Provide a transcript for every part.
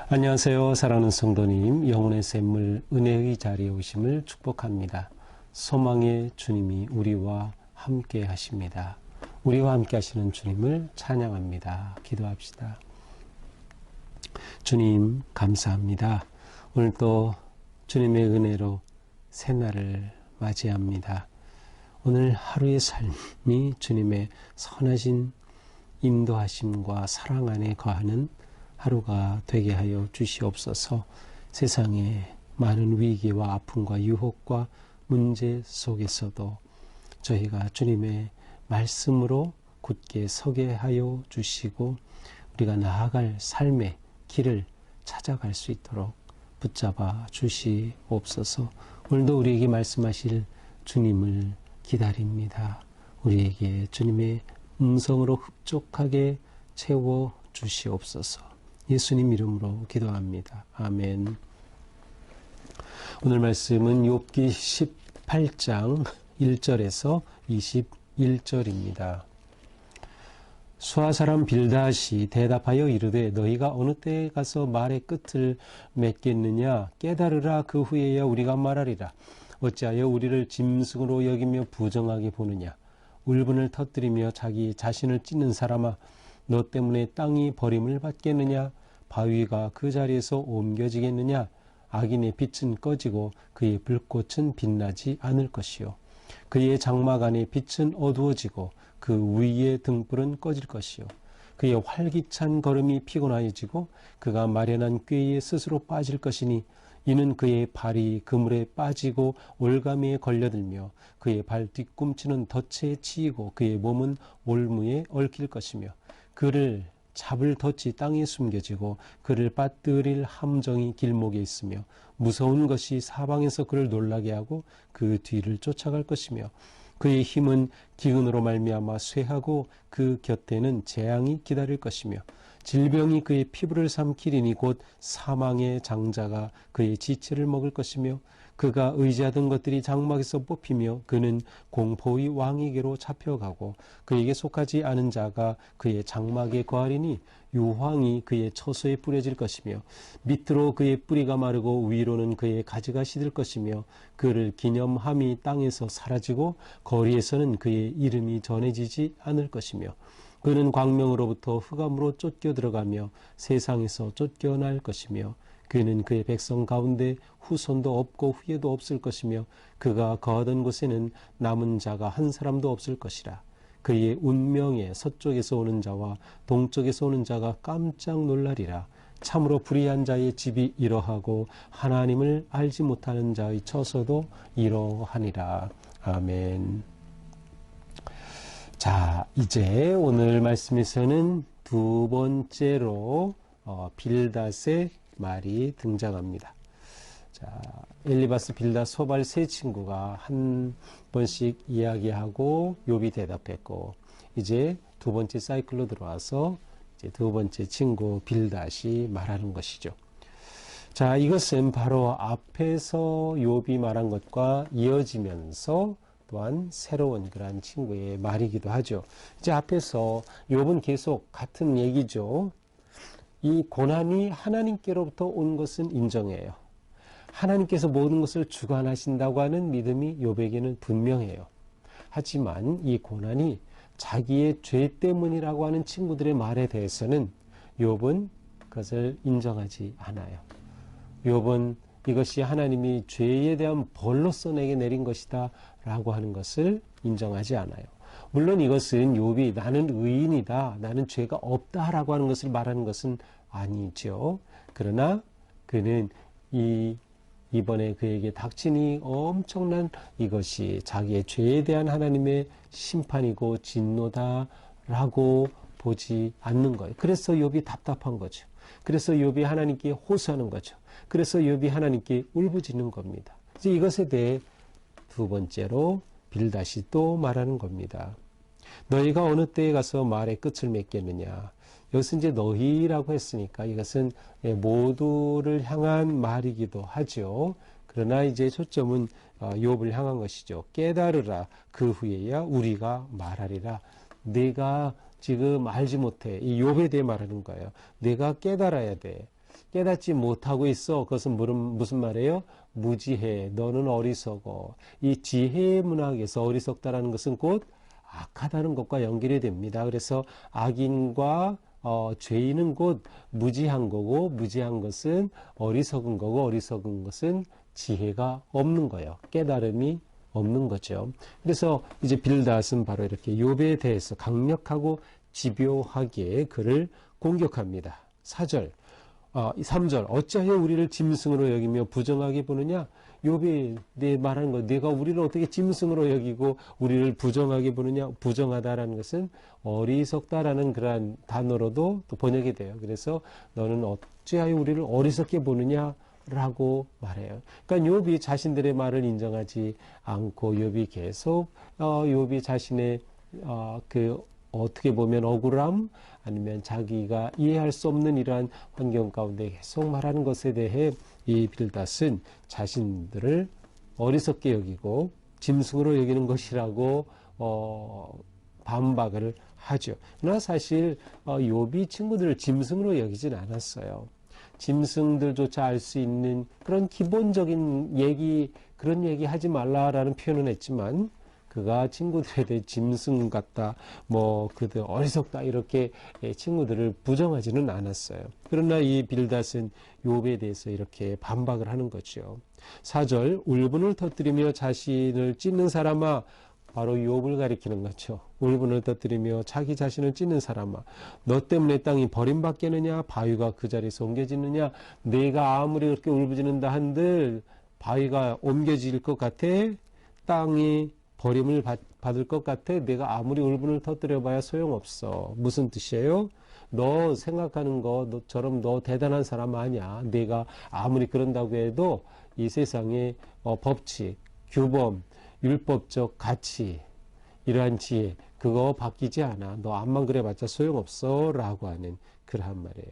안녕하세요. 사랑하는 성도님, 영혼의 샘물 은혜의 자리에 오심을 축복합니다. 소망의 주님이 우리와 함께 하십니다. 우리와 함께 하시는 주님을 찬양합니다. 기도합시다. 주님 감사합니다. 오늘도 주님의 은혜로 새날을 맞이합니다. 오늘 하루의 삶이 주님의 선하신 인도하심과 사랑 안에 거하는 하루가 되게 하여 주시옵소서. 세상의 많은 위기와 아픔과 유혹과 문제 속에서도 저희가 주님의 말씀으로 굳게 서게 하여 주시고 우리가 나아갈 삶의 길을 찾아갈 수 있도록 붙잡아 주시옵소서. 오늘도 우리에게 말씀하실 주님을 기다립니다. 우리에게 주님의 음성으로 흡족하게 채워 주시옵소서. 예수님 이름으로 기도합니다. 아멘. 오늘 말씀은 욥기 18장 1절에서 21절입니다. 수아 사람 빌닷이 대답하여 이르되 너희가 어느 때에 가서 말의 끝을 맺겠느냐? 깨달으라. 그 후에야 우리가 말하리라. 어찌하여 우리를 짐승으로 여기며 부정하게 보느냐? 울분을 터뜨리며 자기 자신을 찢는 사람아, 너 때문에 땅이 버림을 받겠느냐? 바위가 그 자리에서 옮겨지겠느냐? 악인의 빛은 꺼지고 그의 불꽃은 빛나지 않을 것이요 그의 장막 안의 빛은 어두워지고 그 위의 등불은 꺼질 것이요 그의 활기찬 걸음이 피곤하여지고 그가 마련한 꾀에 스스로 빠질 것이니 이는 그의 발이 그물에 빠지고 올가미에 걸려들며 그의 발 뒤꿈치는 덫에 치이고 그의 몸은 올무에 얽힐 것이며 그를 잡을 덫이 땅에 숨겨지고 그를 빠뜨릴 함정이 길목에 있으며 무서운 것이 사방에서 그를 놀라게 하고 그 뒤를 쫓아갈 것이며 그의 힘은 기근으로 말미암아 쇠하고 그 곁에는 재앙이 기다릴 것이며 질병이 그의 피부를 삼키리니 곧 사망의 장자가 그의 지체를 먹을 것이며 그가 의지하던 것들이 장막에서 뽑히며 그는 공포의 왕에게로 잡혀가고 그에게 속하지 않은 자가 그의 장막에 거하리니 유황이 그의 처소에 뿌려질 것이며 밑으로 그의 뿌리가 마르고 위로는 그의 가지가 시들 것이며 그를 기념함이 땅에서 사라지고 거리에서는 그의 이름이 전해지지 않을 것이며 그는 광명으로부터 흑암으로 쫓겨 들어가며 세상에서 쫓겨날 것이며 그는 그의 백성 가운데 후손도 없고 후예도 없을 것이며 그가 거하던 곳에는 남은 자가 한 사람도 없을 것이라. 그의 운명에 서쪽에서 오는 자와 동쪽에서 오는 자가 깜짝 놀라리라. 참으로 불의한 자의 집이 이러하고 하나님을 알지 못하는 자의 처소도 이러하니라. 아멘. 자, 이제 오늘 말씀에서는 두 번째로 빌닷의 말이 등장합니다. 자, 엘리바스, 빌닷, 소발 세 친구가 한 번씩 이야기하고 욥이 대답했고 이제 두 번째 사이클로 들어와서 이제 두 번째 친구 빌닷이 말하는 것이죠. 자, 이것은 바로 앞에서 욥이 말한 것과 이어지면서 또한 새로운 그러한 친구의 말이기도 하죠. 이제 앞에서 욥은 계속 같은 얘기죠. 이 고난이 하나님께로부터 온 것은 인정해요. 하나님께서 모든 것을 주관하신다고 하는 믿음이 욥에게는 분명해요. 하지만 이 고난이 자기의 죄 때문이라고 하는 친구들의 말에 대해서는 욥은 그것을 인정하지 않아요. 욥은 이것이 하나님이 죄에 대한 벌로서 내게 내린 것이다 라고 하는 것을 인정하지 않아요. 물론 이것은 욥이 나는 의인이다, 나는 죄가 없다라고 하는 것을 말하는 것은 아니죠. 그러나 그는 이번에 그에게 닥친 엄청난 이것이 자기의 죄에 대한 하나님의 심판이고 진노다라고 보지 않는 거예요. 그래서 욥이 답답한 거죠. 그래서 욥이 하나님께 호소하는 거죠. 그래서 욥이 하나님께 울부짖는 겁니다. 이제 이것에 대해 두 번째로 빌닷이 또 말하는 겁니다. 너희가 어느 때에 가서 말의 끝을 맺겠느냐. 여기서 이제 너희라고 했으니까 이것은 모두를 향한 말이기도 하죠. 그러나 이제 초점은 욥을 향한 것이죠. 깨달으라. 그 후에야 우리가 말하리라. 내가 지금 알지 못해. 이 욥에 대해 말하는 거예요. 내가 깨달아야 돼. 깨닫지 못하고 있어. 그것은 무슨 말이에요? 무지해. 너는 어리석어. 이 지혜 문학에서 어리석다라는 것은 곧 악하다는 것과 연결이 됩니다. 그래서 악인과 죄인은 곧 무지한 거고, 무지한 것은 어리석은 거고, 어리석은 것은 지혜가 없는 거예요. 깨달음이 없는 거죠. 그래서 이제 빌닷은 바로 이렇게 욥에 대해서 강력하고 집요하게 그를 공격합니다. 4절, 3절, 어찌하여 우리를 짐승으로 여기며 부정하게 보느냐? 욥이 내 말하는 거, 내가 우리를 어떻게 짐승으로 여기고 우리를 부정하게 보느냐? 부정하다라는 것은 어리석다라는 그러한 단어로도 또 번역이 돼요. 그래서 너는 어찌하여 우리를 어리석게 보느냐? 라고 말해요. 그러니까 욥이 자신들의 말을 인정하지 않고 욥이 계속 욥이 자신의 그 어떻게 보면 억울함 아니면 자기가 이해할 수 없는 이러한 환경 가운데 계속 말하는 것에 대해 이 빌닷은 자신들을 어리석게 여기고 짐승으로 여기는 것이라고 반박을 하죠. 그러나 사실 욥이 친구들을 짐승으로 여기진 않았어요. 짐승들조차 알 수 있는 그런 기본적인 그런 얘기 하지 말라라는 표현은 했지만, 그가 친구들에 대해 짐승 같다, 그들 어리석다, 이렇게 친구들을 부정하지는 않았어요. 그러나 이 빌닷은 욥에 대해서 이렇게 반박을 하는 거죠. 4절, 울분을 터뜨리며 자신을 찢는 사람아, 바로 욥을 가리키는 거죠. 울분을 터뜨리며 자기 자신을 찢는 사람아, 너 때문에 땅이 버림받겠느냐? 바위가 그 자리에서 옮겨지느냐? 내가 아무리 그렇게 울부짖는다 한들 바위가 옮겨질 것 같아? 땅이 버림을 받을 것 같아? 내가 아무리 울분을 터뜨려 봐야 소용없어. 무슨 뜻이에요? 너 생각하는 것처럼 너 대단한 사람 아니야. 내가 아무리 그런다고 해도 이 세상의 법칙, 규범, 율법적 가치, 이러한 지혜, 그거 바뀌지 않아. 너 암만 그래봤자 소용없어. 라고 하는 그러한 말이에요.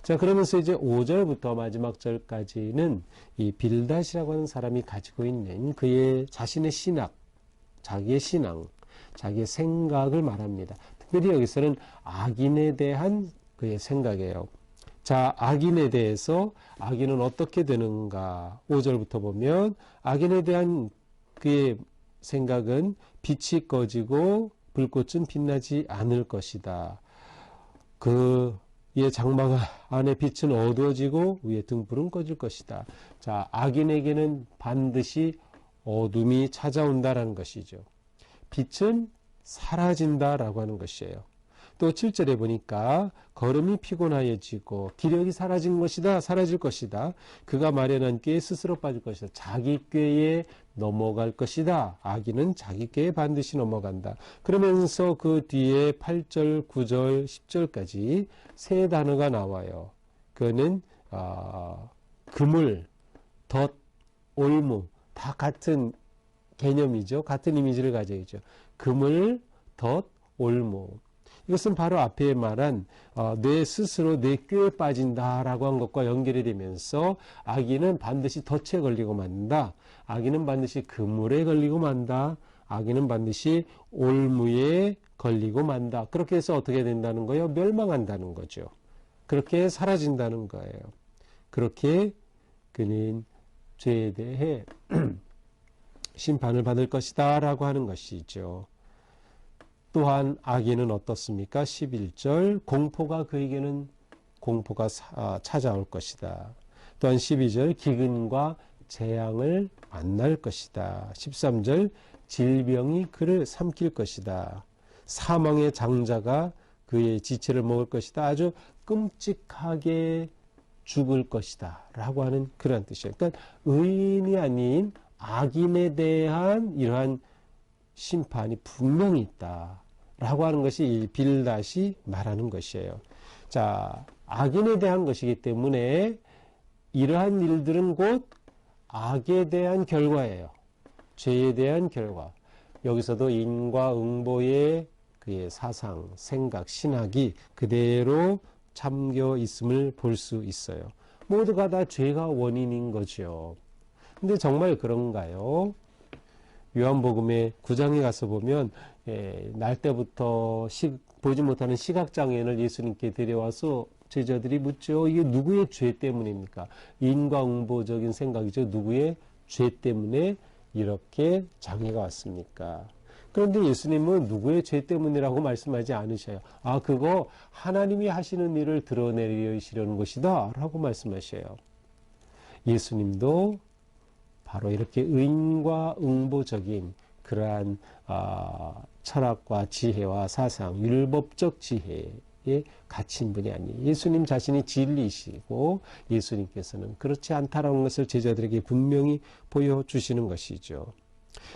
자, 그러면서 이제 5절부터 마지막 절까지는 이 빌닷이라고 하는 사람이 가지고 있는 그의 자신의 신학, 자기의 신앙, 자기의 생각을 말합니다. 특별히 여기서는 악인에 대한 그의 생각이에요. 자, 악인에 대해서 악인은 어떻게 되는가? 5절부터 보면 악인에 대한 그의 생각은 빛이 꺼지고 불꽃은 빛나지 않을 것이다. 그의 장막 안에 빛은 어두워지고 위에 등불은 꺼질 것이다. 자, 악인에게는 반드시 어둠이 찾아온다라는 것이죠. 빛은 사라진다라고 하는 것이에요. 또 7절에 보니까 걸음이 피곤하여지고 기력이 사라진 것이다, 사라질 것이다. 그가 마련한 꾀에 스스로 빠질 것이다. 자기 꾀에 넘어갈 것이다. 악인은 자기 꾀에 반드시 넘어간다. 그러면서 그 뒤에 8절, 9절, 10절까지 세 단어가 나와요. 그거는 그물, 덫, 올무, 다 같은 개념이죠. 같은 이미지를 가지고 있죠. 그물, 덫, 올무. 이것은 바로 앞에 말한 내 스스로 내 꾀에 빠진다라고 한 것과 연결이 되면서 악인은 반드시 덫에 걸리고 만다. 악인은 반드시 그물에 걸리고 만다. 악인은 반드시 올무에 걸리고 만다. 그렇게 해서 어떻게 된다는 거예요? 멸망한다는 거죠. 그렇게 사라진다는 거예요. 그렇게 그는 죄에 대해 심판을 받을 것이다 라고 하는 것이죠. 또한 악인은 어떻습니까? 11절, 공포가 그에게는 찾아올 것이다. 또한 12절, 기근과 재앙을 만날 것이다. 13절, 질병이 그를 삼킬 것이다. 사망의 장자가 그의 지체를 먹을 것이다. 아주 끔찍하게 죽을 것이다 라고 하는 그런 뜻이에요. 그러니까 의인이 아닌 악인에 대한 이러한 심판이 분명히 있다 라고 하는 것이 이 빌닷이 말하는 것이에요. 자, 악인에 대한 것이기 때문에 이러한 일들은 곧 악에 대한 결과예요. 죄에 대한 결과. 여기서도 인과응보의 그의 사상, 생각, 신학이 그대로 참겨 있음을 볼 수 있어요. 모두가 다 죄가 원인인 거죠. 근데 정말 그런가요? 요한복음의 9장에 가서 보면 날 때부터 보지 못하는 시각장애인을 예수님께 데려와서 제자들이 묻죠. 이게 누구의 죄 때문입니까? 인과응보적인 생각이죠. 누구의 죄 때문에 이렇게 장애가 왔습니까? 그런데 예수님은 누구의 죄 때문이라고 말씀하지 않으셔요. 아, 그거 하나님이 하시는 일을 드러내시려는 것이다 라고 말씀하셔요. 예수님도 바로 이렇게 인과응보적인 그러한 철학과 지혜와 사상, 율법적 지혜에 갇힌 분이 아니에요. 예수님 자신이 진리이시고 예수님께서는 그렇지 않다라는 것을 제자들에게 분명히 보여주시는 것이죠.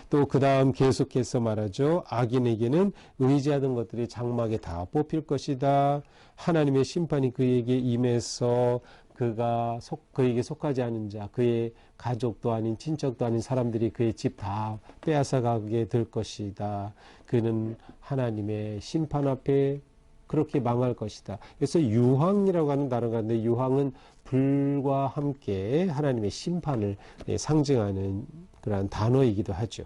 또 그 다음 계속해서 말하죠. 악인에게는 의지하던 것들이 장막에 다 뽑힐 것이다. 하나님의 심판이 그에게 임해서 그에게 속하지 않은 자, 그의 가족도 아닌 친척도 아닌 사람들이 그의 집 다 빼앗아가게 될 것이다. 그는 하나님의 심판 앞에 그렇게 망할 것이다. 그래서 유황이라고 하는 단어가 있는데 유황은 불과 함께 하나님의 심판을 상징하는 그러한 단어이기도 하죠.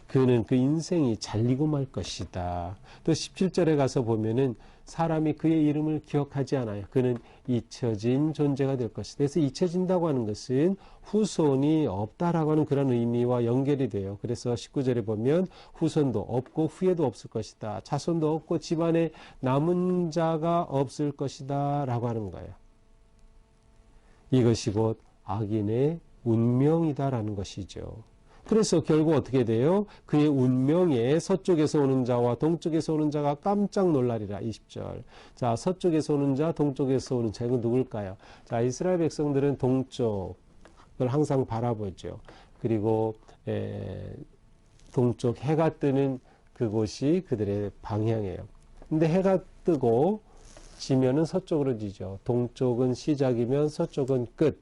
그는 그 인생이 잘리고 말 것이다. 또 17절에 가서 보면은 사람이 그의 이름을 기억하지 않아요. 그는 잊혀진 존재가 될 것이다. 그래서 잊혀진다고 하는 것은 후손이 없다라고 하는 그런 의미와 연결이 돼요. 그래서 19절에 보면 후손도 없고 후예도 없을 것이다. 자손도 없고 집안에 남은 자가 없을 것이다 라고 하는 거예요. 이것이 곧 악인의 운명이다라는 것이죠. 그래서 결국 어떻게 돼요? 그의 운명에 서쪽에서 오는 자와 동쪽에서 오는 자가 깜짝 놀라리라. 20절. 자, 서쪽에서 오는 자, 동쪽에서 오는 자, 이건 누굴까요? 자, 이스라엘 백성들은 동쪽을 항상 바라보죠. 그리고 동쪽 해가 뜨는 그곳이 그들의 방향이에요. 근데 해가 뜨고 지면은 서쪽으로 지죠. 동쪽은 시작이면 서쪽은 끝.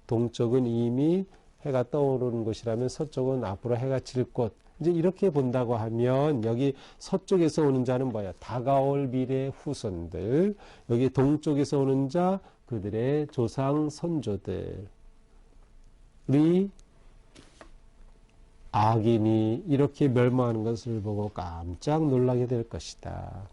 동쪽은 이미 해가 떠오르는 곳이라면 서쪽은 앞으로 해가 질 곳. 이제 이렇게 본다고 하면 여기 서쪽에서 오는 자는 뭐야? 다가올 미래 후손들. 여기 동쪽에서 오는 자, 그들의 조상 선조들이 악인이 이렇게 멸망하는 것을 보고 깜짝 놀라게 될 것이다.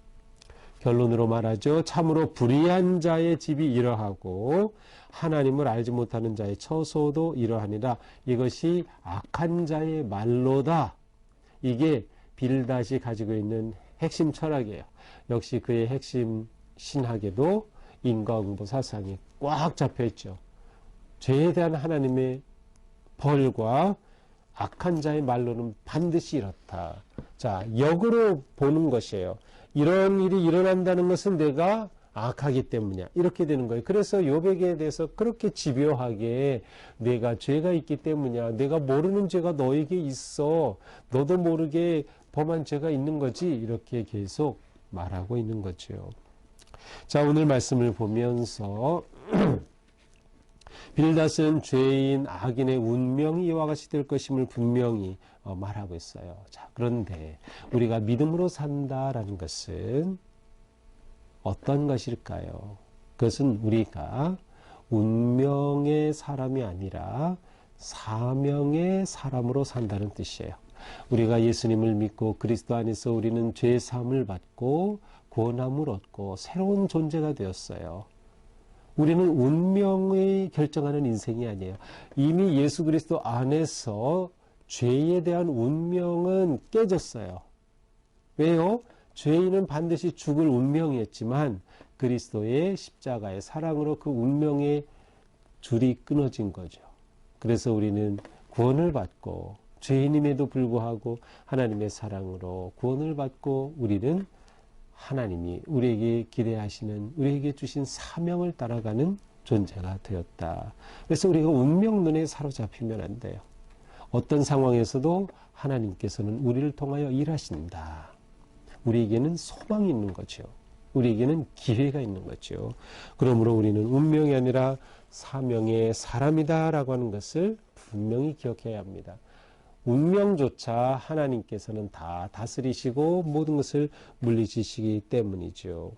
결론으로 말하죠. 참으로 불의한 자의 집이 이러하고 하나님을 알지 못하는 자의 처소도 이러하니라. 이것이 악한 자의 말로다. 이게 빌닷이 가지고 있는 핵심 철학이에요. 역시 그의 핵심 신학에도 인과응보 사상이 꽉 잡혀있죠. 죄에 대한 하나님의 벌과 악한 자의 말로는 반드시 이렇다. 자, 역으로 보는 것이에요. 이런 일이 일어난다는 것은 내가 악하기 때문이야. 이렇게 되는 거예요. 그래서 욥에게 대해서 그렇게 집요하게 내가 죄가 있기 때문이야. 내가 모르는 죄가 너에게 있어. 너도 모르게 범한 죄가 있는 거지. 이렇게 계속 말하고 있는 거죠. 자, 오늘 말씀을 보면서 빌닷은 죄인 악인의 운명이 이와 같이 될 것임을 분명히 말하고 있어요. 자, 그런데 우리가 믿음으로 산다라는 것은 어떤 것일까요? 그것은 우리가 운명의 사람이 아니라 사명의 사람으로 산다는 뜻이에요. 우리가 예수님을 믿고 그리스도 안에서 우리는 죄 사함을 받고 구원함을 얻고 새로운 존재가 되었어요. 우리는 운명이 결정하는 인생이 아니에요. 이미 예수 그리스도 안에서 죄에 대한 운명은 깨졌어요. 왜요? 죄인은 반드시 죽을 운명이었지만 그리스도의 십자가의 사랑으로 그 운명의 줄이 끊어진 거죠. 그래서 우리는 구원을 받고 죄인임에도 불구하고 하나님의 사랑으로 구원을 받고 우리는 하나님이 우리에게 기대하시는, 우리에게 주신 사명을 따라가는 존재가 되었다. 그래서 우리가 운명론에 사로잡히면 안 돼요. 어떤 상황에서도 하나님께서는 우리를 통하여 일하신다. 우리에게는 소망이 있는 거죠. 우리에게는 기회가 있는 거죠. 그러므로 우리는 운명이 아니라 사명의 사람이다라고 하는 것을 분명히 기억해야 합니다. 운명조차 하나님께서는 다 다스리시고 모든 것을 물리치시기 때문이죠.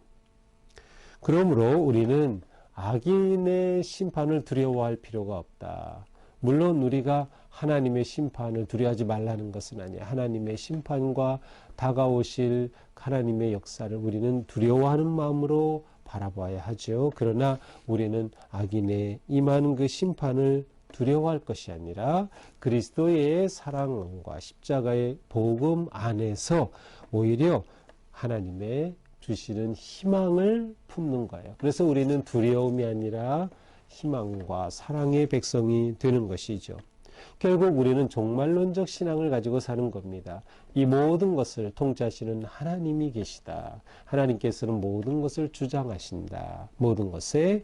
그러므로 우리는 악인의 심판을 두려워할 필요가 없다. 물론 우리가 하나님의 심판을 두려워하지 말라는 것은 아니에요. 하나님의 심판과 다가오실 하나님의 역사를 우리는 두려워하는 마음으로 바라봐야 하죠. 그러나 우리는 악인의 임하는 그 심판을 두려워할 것이 아니라 그리스도의 사랑과 십자가의 복음 안에서 오히려 하나님의 주시는 희망을 품는 거예요. 그래서 우리는 두려움이 아니라 희망과 사랑의 백성이 되는 것이죠. 결국 우리는 종말론적 신앙을 가지고 사는 겁니다. 이 모든 것을 통치하시는 하나님이 계시다. 하나님께서는 모든 것을 주장하신다. 모든 것의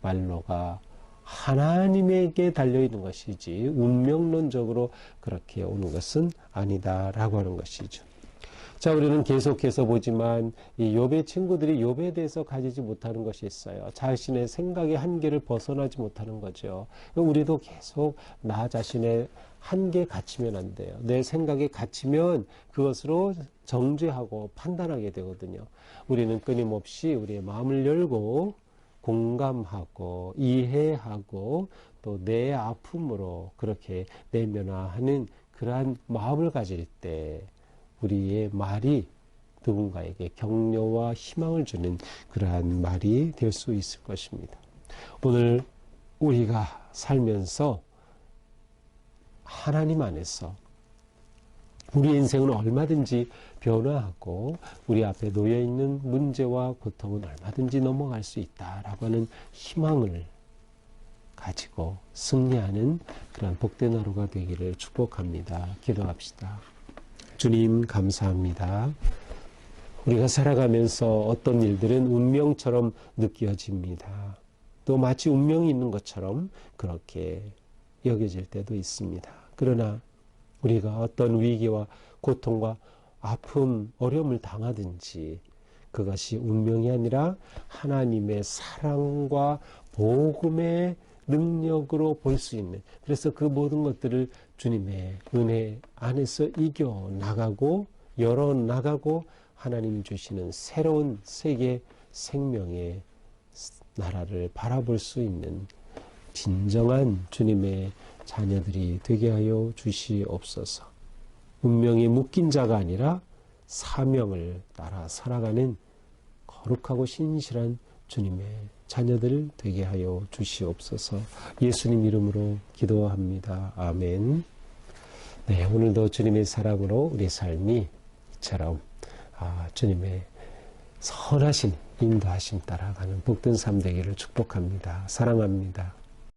말로가 하나님에게 달려있는 것이지 운명론적으로 그렇게 오는 것은 아니다라고 하는 것이죠. 자, 우리는 계속해서 보지만 이 욥의 친구들이 욥에 대해서 가지지 못하는 것이 있어요. 자신의 생각의 한계를 벗어나지 못하는 거죠. 우리도 계속 나 자신의 한계에 갇히면 안 돼요. 내 생각에 갇히면 그것으로 정죄하고 판단하게 되거든요. 우리는 끊임없이 우리의 마음을 열고 공감하고 이해하고 또 내 아픔으로 그렇게 내면화하는 그러한 마음을 가질 때 우리의 말이 누군가에게 격려와 희망을 주는 그러한 말이 될 수 있을 것입니다. 오늘 우리가 살면서 하나님 안에서 우리 인생은 얼마든지 변화하고 우리 앞에 놓여있는 문제와 고통은 얼마든지 넘어갈 수 있다라고 하는 희망을 가지고 승리하는 그런 복된 하루가 되기를 축복합니다. 기도합시다. 주님 감사합니다. 우리가 살아가면서 어떤 일들은 운명처럼 느껴집니다. 또 마치 운명이 있는 것처럼 그렇게 여겨질 때도 있습니다. 그러나 우리가 어떤 위기와 고통과 아픔, 어려움을 당하든지 그것이 운명이 아니라 하나님의 사랑과 복음의 능력으로 볼 수 있는, 그래서 그 모든 것들을 주님의 은혜 안에서 이겨나가고 열어나가고 하나님이 주시는 새로운 세계 생명의 나라를 바라볼 수 있는 진정한 주님의 자녀들이 되게 하여 주시옵소서. 운명에 묶인 자가 아니라 사명을 따라 살아가는 거룩하고 신실한 주님의 자녀들 되게 하여 주시옵소서. 예수님 이름으로 기도합니다. 아멘. 네, 오늘도 주님의 사랑으로 우리 삶이 이처럼 주님의 선하신 인도하심 따라가는 복된 삶 되기를 축복합니다. 사랑합니다.